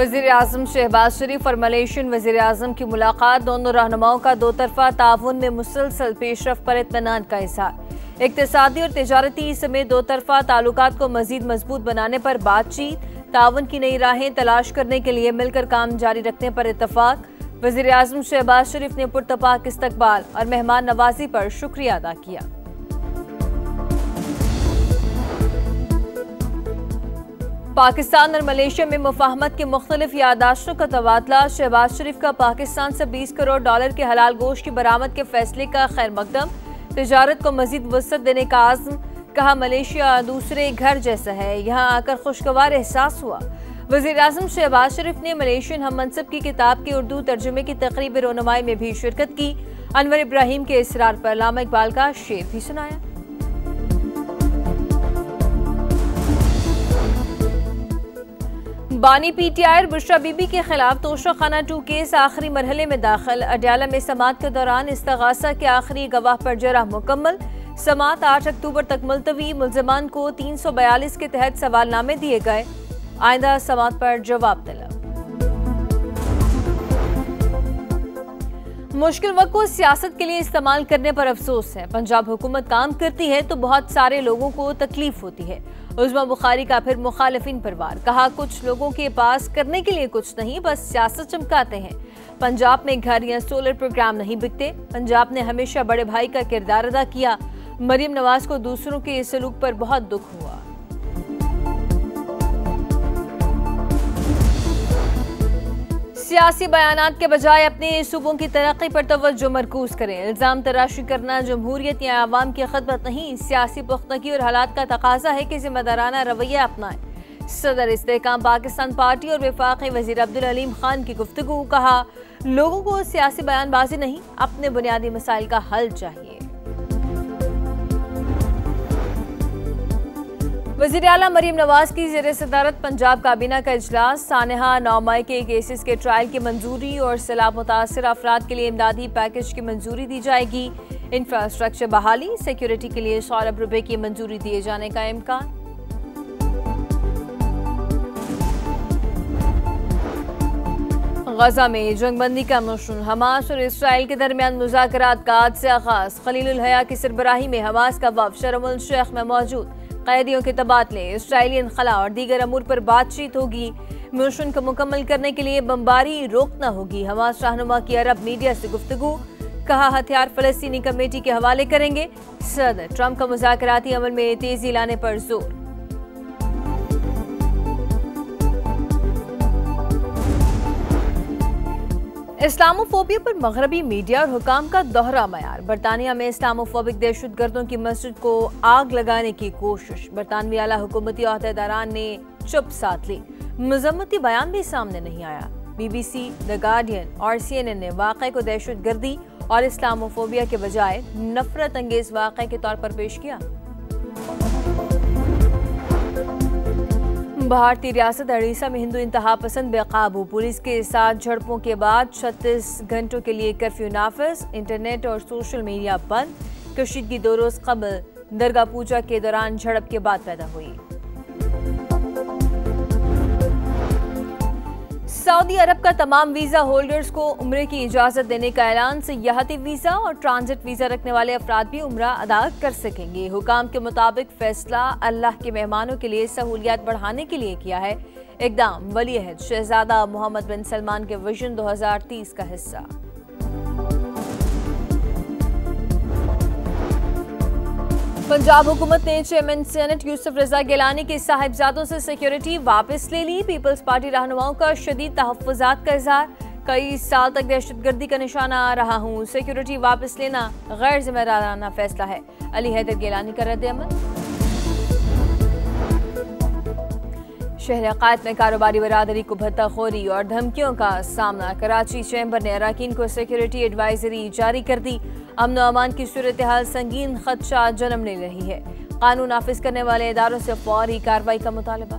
वज़ीर-ए-आज़म शहबाज शरीफ और मलेशियन वज़ीर-ए-आज़म की मुलाकात, दोनों रहनुमाओं का दो तरफा ताउन में मुसलसल पेशरफ पर इत्मीनान का इज़हार। इक़्तिसादी और तिजारती समेत दो तरफा ताल्लुकात को मज़ीद मजबूत बनाने पर बातचीत, ताउन की नई राहें तलाश करने के लिए मिलकर काम जारी रखने पर इत्तफाक। वज़ीर-ए-आज़म शहबाज शरीफ ने पुरतपाक इस्तकबाल और मेहमान नवाजी पर शुक्रिया अदा किया। पाकिस्तान और मलेशिया में मुफाहमत के मुख्तलिफ यादाश्तों का तबादला। शहबाज शरीफ का पाकिस्तान से $20 करोड़ के हलाल गोश्त की बरामद के फैसले का खैर मकदम। तिजारत को मजीद वसअत देने का आज़म। कहा, मलेशिया दूसरे घर जैसा है, यहाँ आकर खुशगवार एहसास हुआ। वज़ीर-ए-आज़म शहबाज शरीफ ने मलेशियन हम मनसब की किताब के उर्दू तर्जुमे की तकरीब रोनुमाई में भी शिरकत की। अनवर इब्राहिम के इसरार पर अल्लामा इकबाल का शेर भी सुनाया। बानी पीटीआई और बुशरा बीबी के खिलाफ तोशाखाना 2 केस आखिरी मरहले में दाखिल। अडयाला में समात के दौरान इस्तगासा के आखिरी गवाह पर जरह मुकम्मल। समात 8 अक्टूबर तक मुलतवी। मुल्ज़िमान को 342 के तहत सवालनामे दिए गए। आइंदा समात पर जवाब तलब। मुश्किल वक्त को सियासत के लिए इस्तेमाल करने पर अफसोस है। पंजाब हुकूमत काम करती है तो बहुत सारे लोगों को तकलीफ होती है। उज़्मा बुखारी का फिर मुखालिफिन पर वार। कहा, कुछ लोगों के पास करने के लिए कुछ नहीं, बस सियासत चमकाते हैं। पंजाब में घर या सोलर प्रोग्राम नहीं बिकते। पंजाब ने हमेशा बड़े भाई का किरदार अदा किया। मरियम नवाज को दूसरों के इस सलूक पर बहुत दुख हुआ। सियासी बयानात के बजाय अपने सूबों की तरक्की पर तवज्जो मरकूज करें। इल्जाम तराशी करना जमहूरियत या आवाम की खिदमत नहीं, सियासी पुख्तगी और हालात का तकाजा है कि जिम्मेदाराना रवैया अपनाएं। सदर इस्तेहकाम पाकिस्तान पार्टी और वफाकी वजीर अब्दुल हलीम खान की गुफ्तगू। कहा, लोगों को सियासी बयानबाजी नहीं, अपने बुनियादी मसाइल का हल चाहिए। वज़ीर आला मरियम नवाज की ज़ेर सदारत पंजाब काबीना का इजलास। सानहा 9 मई के केसेस के ट्रायल की मंजूरी और सैलाब मुतासर अफराद के लिए इमदादी पैकेज की मंजूरी दी जाएगी। इंफ्रास्ट्रक्चर बहाली, सिक्योरिटी के लिए 100 अरब रुपए की मंजूरी दिए जाने का इम्कान। गजा में जंगबंदी का मोशन। हमास और इसराइल के दरमियान मुज़ाकरात का आज से आगाज। खलीलुल हया की सरबराही में हमास का वफ़द शर्म उल शेख में मौजूद। कैदियों के तबादले, इसराइली इनखला और दीगर अमूर पर बातचीत होगी। मिशन को मुकम्मल करने के लिए बमबारी रोकना होगी। हमास रहनुमा की अरब मीडिया से गुफ्तगू। कहा, हथियार फ़लस्तीनी कमेटी के हवाले करेंगे। सदर ट्रंप का मुज़ाकराती अमल में तेजी लाने पर जोर। इस्लामोफोबिया पर मगरबी मीडिया और हुकाम का दोहरा मयार। बरतानिया में इस्लामोफोबिक दहशतगर्दों की मस्जिद को आग लगाने की कोशिश। बरतानवी आला हुकूमती ओहदेदारान ने चुप साध ली। मजम्मती बयान भी सामने नहीं आया। BBC, द गार्डियन और CNN ने वाक़े को दहशतगर्दी और इस्लामोफोबिया के बजाय नफरत अंगेज वाक़े के तौर पर पेश किया। भारतीय रियासत उड़ीसा में हिंदू इंतहा पसंद बेकाबू। पुलिस के साथ झड़पों के बाद 36 घंटों के लिए कर्फ्यू नाफिज। इंटरनेट और सोशल मीडिया बंद। कशीदगी 2 रोज कबल दरगाह पूजा के दौरान झड़प के बाद पैदा हुई। सऊदी अरब का तमाम वीजा होल्डर्स को उम्रे की इजाजत देने का ऐलान। सियाहती वीजा और ट्रांजिट वीजा रखने वाले अफराद भी उम्रा अदा कर सकेंगे। हुकाम के मुताबिक फैसला अल्लाह के मेहमानों के लिए सहूलियात बढ़ाने के लिए किया है। इकदाम वली अहद शहजादा मोहम्मद बिन सलमान के विजन 2030 का हिस्सा। पंजाब हुकूमत ने चेयरमैन सेनेट यूसुफ रजा गिलानी के साहिबजादों से सिक्योरिटी वापस ले ली। पीपल्स पार्टी रहनुमाओं का शदीद तहफ़्फ़ुज़ात का इज़हार। कई साल तक दहशतगर्दी का निशाना रहा हूँ, सिक्योरिटी वापस लेना गैर जिम्मेदाराना फैसला है। अली हैदर गिलानी का रद्द-ए-अमल। शहर क़ायद में कारोबारी बरादरी को भत्ताखोरी और धमकियों का सामना। कराची चैम्बर ने अरकान को सिक्योरिटी एडवाइजरी जारी कर दी। अमन व अमान की सूरत हाल संगीन खदशा जन्म ले रही है। कानून नाफिज करने वाले इदारों से फौरी कार्रवाई का मुतालबा।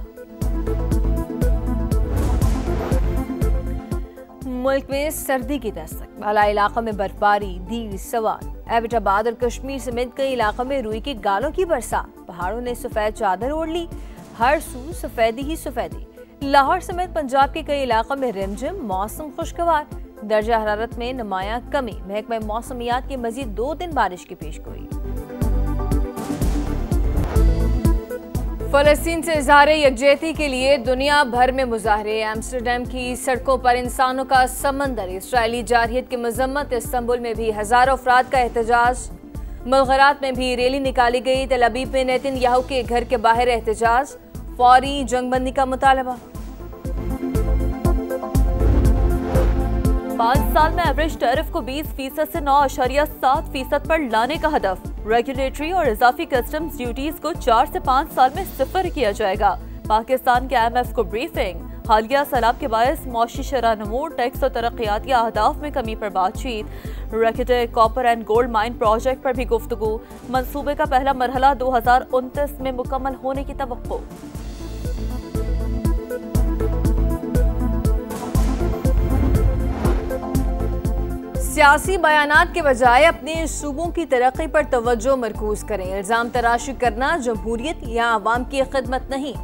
मुल्क में सर्दी की दस्तक। बाला इलाकों में बर्फबारी, दीर, सवार, एबटाबाद और कश्मीर समेत कई इलाकों में रुई के गालों की बरसात। पहाड़ों ने सफेद चादर ओढ़ ली। हर सू सफेदी ही सफेदी। लाहौर समेत पंजाब के कई इलाकों में रिमझिम, मौसम खुशगवार। दर्जा हरारत में नुमाया कमी। महकमा मौसमियात की मजीद 2 दिन बारिश की पेशगोई। फलस्तीन से इजहार यकजहती के लिए दुनिया भर में मुजाहरे। एम्स्टरडैम की सड़कों पर इंसानों का समंदर। इसराइली जारहियत की मजम्मत। इस्तांबुल में भी हजारों अफराद का एहतजाज। मुल्गरात में भी रैली निकाली गई। तेल अवीव में नेतन्याहू के घर के बाहर एहतजाज। फौरी जंगबंदी का मुतालबा। 5 साल में एवरेज टैरिफ को 20% से 9.7% पर लाने का हदफ। रेगुलेटरी और इजाफी कस्टम्स ड्यूटीज को 4 से 5 साल में 0 किया जाएगा। पाकिस्तान के IMF को ब्रीफिंग। हालिया सैलाब के बायस मौशी शरह नमू, टैक्स और तरक्याती अहदाफ में कमी पर बातचीत। रैकेटे copper and gold mine project पर भी गुफ्तगू। मंसूबे का पहला मरहला 2029 में मुकम्मल होने की तवक्को। सियासी बयानात के बजाय अपने सूबों की तरक्की पर तवज्जो मरकूज करें। इल्जाम तराशी करना जमहूरियत या अवाम की खिदमत नहीं।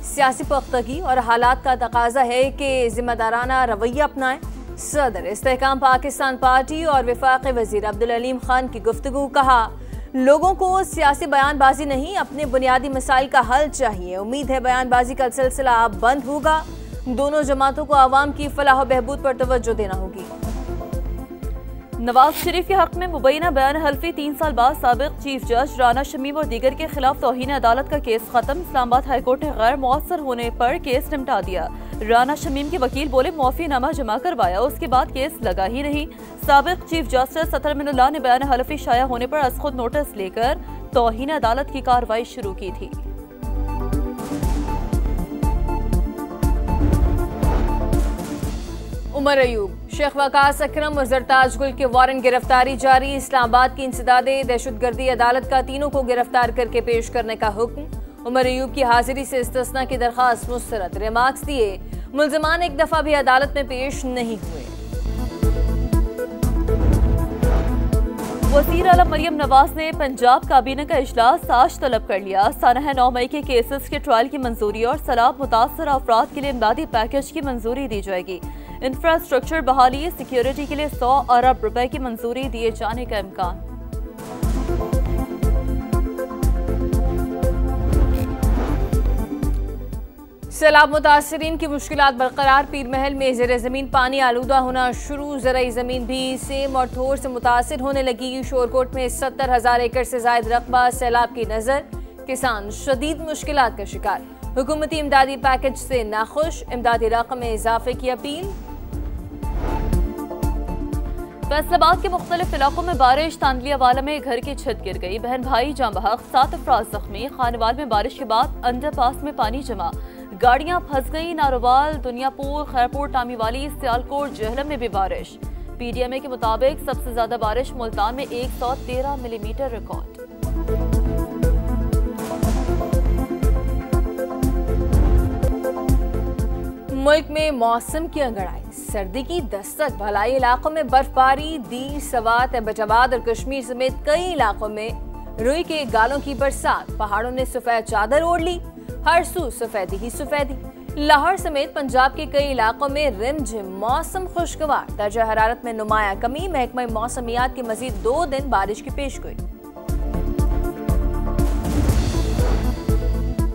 सियासी पुख्तगी और हालात का तकाजा है कि जिम्मेदाराना रवैया अपनाएं। सदर इस्तेहकाम पाकिस्तान पार्टी और वफाकी वजीर अब्दुल अलीम खान की गुफ्तगू। कहा, लोगों को सियासी बयानबाजी नहीं, अपने बुनियादी मसाइल का हल चाहिए। उम्मीद है बयानबाजी का सिलसिला अब बंद होगा। दोनों जमातों को अवाम की फलाह बहबूद पर तवज्जो देना होगी। नवाज शरीफ के हक में मुबैना बयान हल्फी। 3 साल बाद साबिक चीफ जज राना शमीम और दीगर के खिलाफ तौहीन अदालत का केस खत्म। इस्लामाबाद हाईकोर्ट ने गैर मौसर होने पर केस निपटा दिया। राना शमीम के वकील बोले, मुआफीनामा जमा करवाया, उसके बाद केस लगा ही नहीं। साबिक चीफ जस्टिस सतर मिनुल्लाह ने बयान हल्फी शाया होने पर अज खुद नोटिस लेकर तौहीन अदालत की कार्रवाई शुरू की थी। उमर अयूब, शेख वकास अकरम और जरताज गुल के वारंट गिरफ्तारी जारी। इस्लामाबाद की इंसदादे दहशतगर्दी अदालत का तीनों को गिरफ्तार करके पेश करने का हुक्म। उमर अयूब की हाजिरी से इस्तिस्ना की दरखास्त मुस्तरद। रिमार्क्स दिए, मुल्ज़िमान एक दफा भी अदालत में पेश नहीं हुए। वज़ीर आला मरियम नवाज ने पंजाब काबीना का इजलास आज तलब कर लिया। सानह 9 मई के केसेस के ट्रायल की मंजूरी और सैलाब मुतासर अफराद के लिए इमदादी पैकेज की मंजूरी दी जाएगी। इंफ्रास्ट्रक्चर बहाली, सिक्योरिटी के लिए 100 अरब रुपए की मंजूरी दिए जाने का इम्कान। सैलाब मुतासरीन की मुश्किलात बरकरार। पीर महल में ज़ेर ज़मीन पानी आलूदा होना शुरू। ज़राई ज़मीन भी सेम और थोर से मुतासिर होने लगी। शोरकोट में 70,000 एकड़ से जायद रकबा सैलाब की नजर। किसान शदीद मुश्किलात का शिकार। हुकूमती इमदादी पैकेज से नाखुश। इमदादी रकम में इजाफे की अपील। फैसलाबाद के मुख्तलिफ इलाकों में बारिश। तांदलियावाला में घर की छत गिर गई। बहन भाई जाँ बहक, 7 अफराद जख्मी। खानवाल में बारिश के बाद अंडरपास में पानी जमा। गाड़ियां फंस गई। नारोवाल, दुनियापुर, खैरपुर, टामीवाली, सियालकोट, जहलम में भी बारिश। PDMA के मुताबिक सबसे ज्यादा बारिश मुल्तान में 113 मिलीमीटर रिकॉर्ड। मुल्क में मौसम की अंगड़ाई। सर्दी की दस्तक। भलाई इलाकों में बर्फबारी। दीर, सवात, एबटाबाद और कश्मीर समेत कई इलाकों में रुई के गालों की बरसात। पहाड़ों ने सफेद चादर ओढ़ ली। हर सू सफेदी ही सफेदी। लाहौर समेत पंजाब के कई इलाकों में रिमझिम, मौसम खुशगवार। दर्जा हरारत में नुमाया कमी। महकमा मौसमियात की मजीद 2 दिन बारिश की पेशगोई।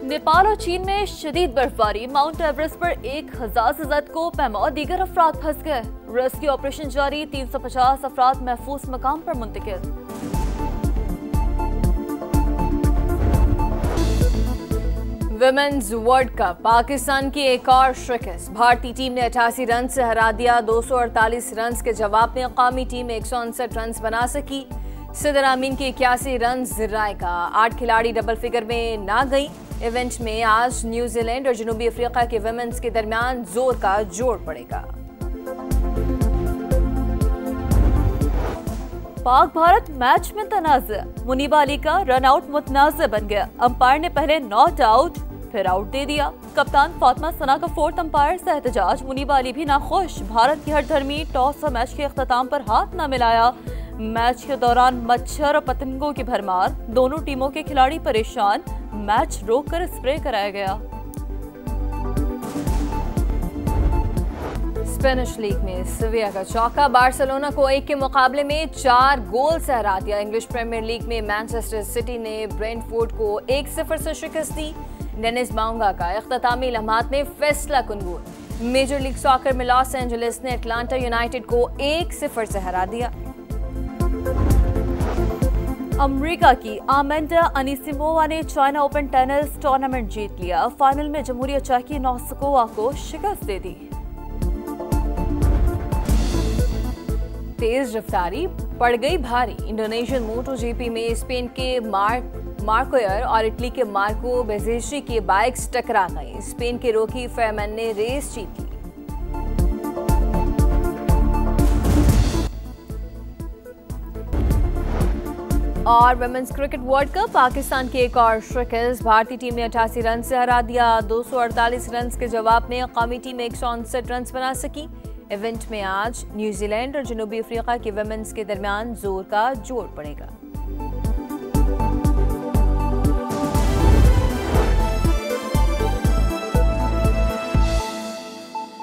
नेपाल और चीन में शदीद बर्फबारी। माउंट एवरेस्ट पर 1000 से ज्यादा को पैमा, दीगर अफराद फंस गए। रेस्क्यू ऑपरेशन जारी। 350 अफराद महफूज मकाम पर मुंतकिल। Women's world Cup. पाकिस्तान की एक और शिकस्त। भारतीय टीम ने 88 रन से हरा दिया। 248 रन के जवाब में कौमी टीम 159 रन बना सकी। सदर आमीन के 81 रन जिराएगा। 8 खिलाड़ी डबल फिगर में ना गई। इवेंट में आज न्यूजीलैंड और जनूबी अफ्रीका के विमेंस के दरमियान जोर का जोड़ पड़ेगा। पाक भारत मैच में तनाज़। मुनीबा अली का रन आउट मुतनाज़ बन गया। अंपायर ने पहले नॉट आउट फिर आउट दे दिया। कप्तान फातिमा सना का 4th अंपायर से एहतजाज। मुनीबा अली भी नाखुश। भारत की हरधर्मी टॉस और मैच के अख्ताम पर हाथ न मिलाया। मैच के दौरान मच्छर और पतंगों की भरमार। दोनों टीमों के खिलाड़ी परेशान। मैच रोककर स्प्रे कराया गया। स्पेनिश लीग में सेविया का चौका, बार्सिलोना को 1 के मुकाबले में 4 गोल से हरा दिया। इंग्लिश प्रीमियर लीग में मैनचेस्टर सिटी ने ब्रेंटफोर्ड को 1-0 से शिकस्त दी। डेनिस बाउंगा का इख्तितामी लम्हात में फैसला कुन गोल। मेजर लीग सॉकर में लॉस एंजलिस ने अटलांटा यूनाइटेड को 1-0 से हरा दिया। अमेरिका की आमेंडा अनिसिमोवा ने चाइना ओपन टेनिस टूर्नामेंट जीत लिया। फाइनल में जमहूरिया चेक की नोवाकोवा को शिकस्त दे दी। तेज रफ्तारी पड़ गई भारी। इंडोनेशियन मोटो जीपी में स्पेन के मार्कोयर और इटली के मार्को बेजेशी की बाइक्स टकरा गई। स्पेन के रोकी फेरमैन ने रेस जीत ली। और women's cricket World Cup, Pakistan की एक और शिकस्त। भारतीय टीम ने 88 रन से हरा दिया। 248 रन के जवाब में कौमी टीम 159 रन बना सकी। इवेंट में आज न्यूजीलैंड और जनूबी अफ्रीका की वुमेन्स के दरमियान जोर का जोड़ पड़ेगा।